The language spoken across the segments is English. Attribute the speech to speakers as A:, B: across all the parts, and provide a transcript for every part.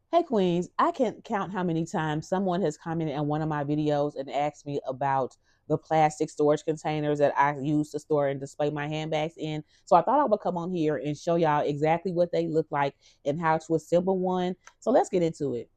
A: Hey Queens, I can't count how many times someone has commented on one of my videos and asked me about the plastic storage containers that I use to store and display my handbags in. So I thought I would come on here and show y'all exactly what they look like and how to assemble one. So let's get into it.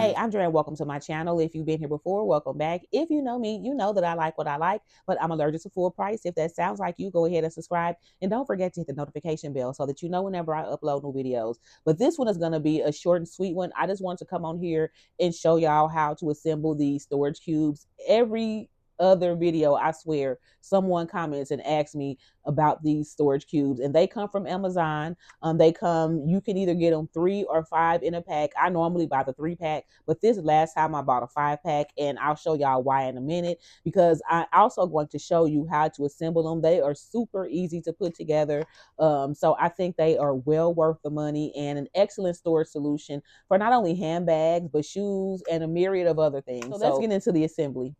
A: Hey, Andrea, and welcome to my channel. If you've been here before, welcome back. If you know me, you know that I like what I like, but I'm allergic to full price. If that sounds like you, go ahead and subscribe. And don't forget to hit the notification bell so that you know whenever I upload new videos. But this one is going to be a short and sweet one. I just want to come on here and show y'all how to assemble these storage cubes. Every other video, I swear, someone comments and asks me about these storage cubes, and they come from Amazon. You can either get them 3 or 5 in a pack. I normally buy the 3-pack, but this last time I bought a 5-pack, and I'll show y'all why in a minute, because I also going to show you how to assemble them. They are super easy to put together. So I think they are well worth the money and an excellent storage solution for not only handbags, but shoes and a myriad of other things. So let's get into the assembly.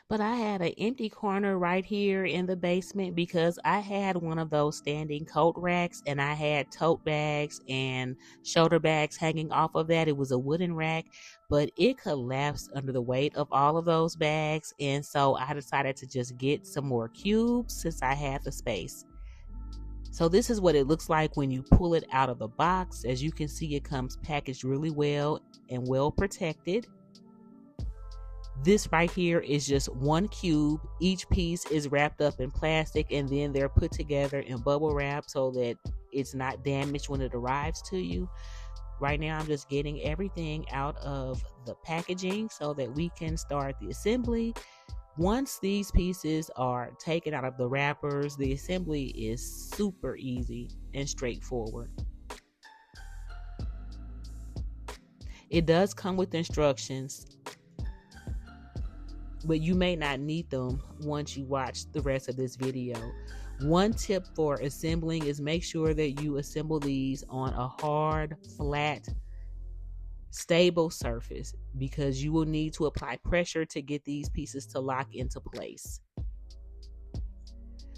A: But I had an empty corner right here in the basement because I had one of those standing coat racks, and I had tote bags and shoulder bags hanging off of that. It was a wooden rack, but it collapsed under the weight of all of those bags, and so I decided to just get some more cubes since I had the space. So this is what it looks like when you pull it out of the box. As you can see, it comes packaged really well and well protected. This right here is just one cube. Each piece is wrapped up in plastic, and then they're put together in bubble wrap so that it's not damaged when it arrives to you. Right now I'm just getting everything out of the packaging so that we can start the assembly. Once these pieces are taken out of the wrappers, the assembly is super easy and straightforward. It does come with instructions, but you may not need them once you watch the rest of this video. One tip for assembling is make sure that you assemble these on a hard, flat, stable surface, because you will need to apply pressure to get these pieces to lock into place.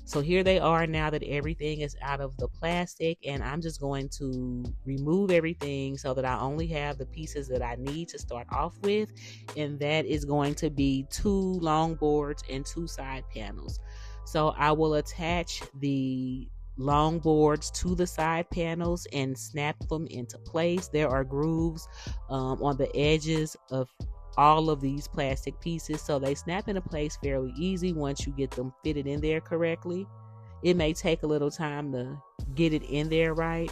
A: So here they are now that everything is out of the plastic, and I'm just going to remove everything so that I only have the pieces that I need to start off with, and that is going to be 2 long boards and 2 side panels. So I will attach the long boards to the side panels and snap them into place. There are grooves on the edges of all of these plastic pieces, so they snap into place fairly easy once you get them fitted in there correctly. It may take a little time to get it in there right,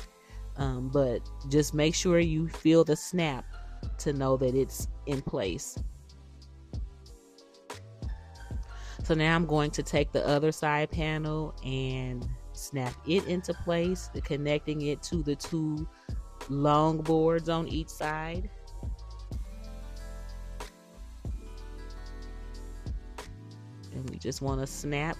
A: but just make sure you feel the snap to know that it's in place. So now I'm going to take the other side panel and snap it into place, connecting it to the 2 long boards on each side. And we just want to snap.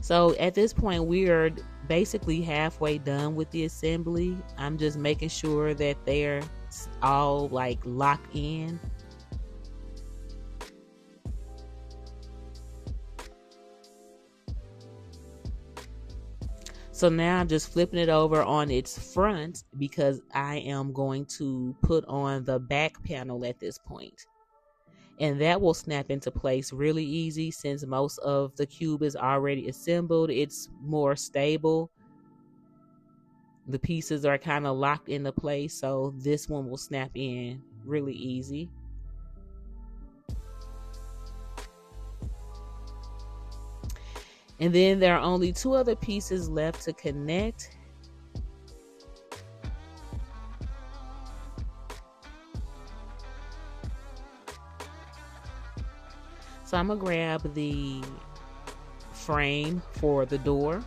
A: So at this point, we are basically halfway done with the assembly. I'm just making sure that they're all like locked in. So now I'm just flipping it over on its front because I am going to put on the back panel at this point. And that will snap into place really easy since most of the cube is already assembled. It's more stable. The pieces are kind of locked into place, so this one will snap in really easy. And then there are only 2 other pieces left to connect. So I'm gonna grab the frame for the door.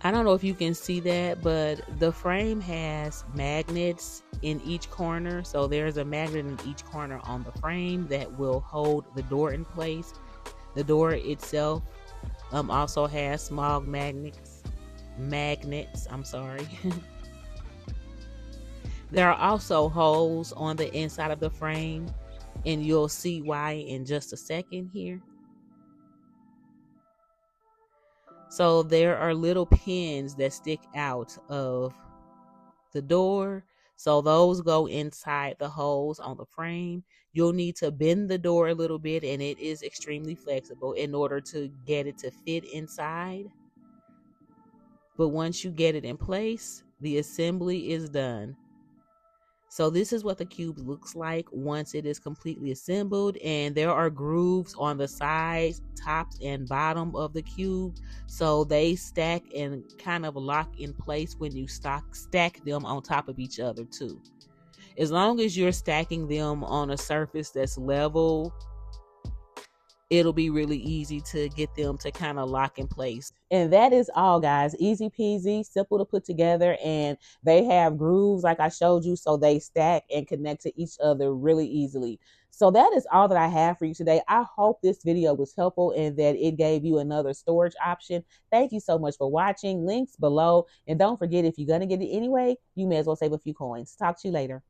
A: I don't know if you can see that, but the frame has magnets in each corner. So there's a magnet in each corner on the frame that will hold the door in place. The door itself also has small magnets, I'm sorry. There are also holes on the inside of the frame, and you'll see why in just a second here. So there are little pins that stick out of the door. So those go inside the holes on the frame. You'll need to bend the door a little bit, and it is extremely flexible in order to get it to fit inside. But once you get it in place, the assembly is done. So this is what the cube looks like once it is completely assembled, and there are grooves on the sides, tops, and bottom of the cube, so they stack and kind of lock in place when you stack them on top of each other too. As long as you're stacking them on a surface that's level, it'll be really easy to get them to kind of lock in place. And that is all, guys. Easy peasy, simple to put together, and they have grooves like I showed you, so they stack and connect to each other really easily. So that is all that I have for you today. I hope this video was helpful and that it gave you another storage option. Thank you so much for watching. Links below. And don't forget, if you're going to get it anyway, you may as well save a few coins. Talk to you later.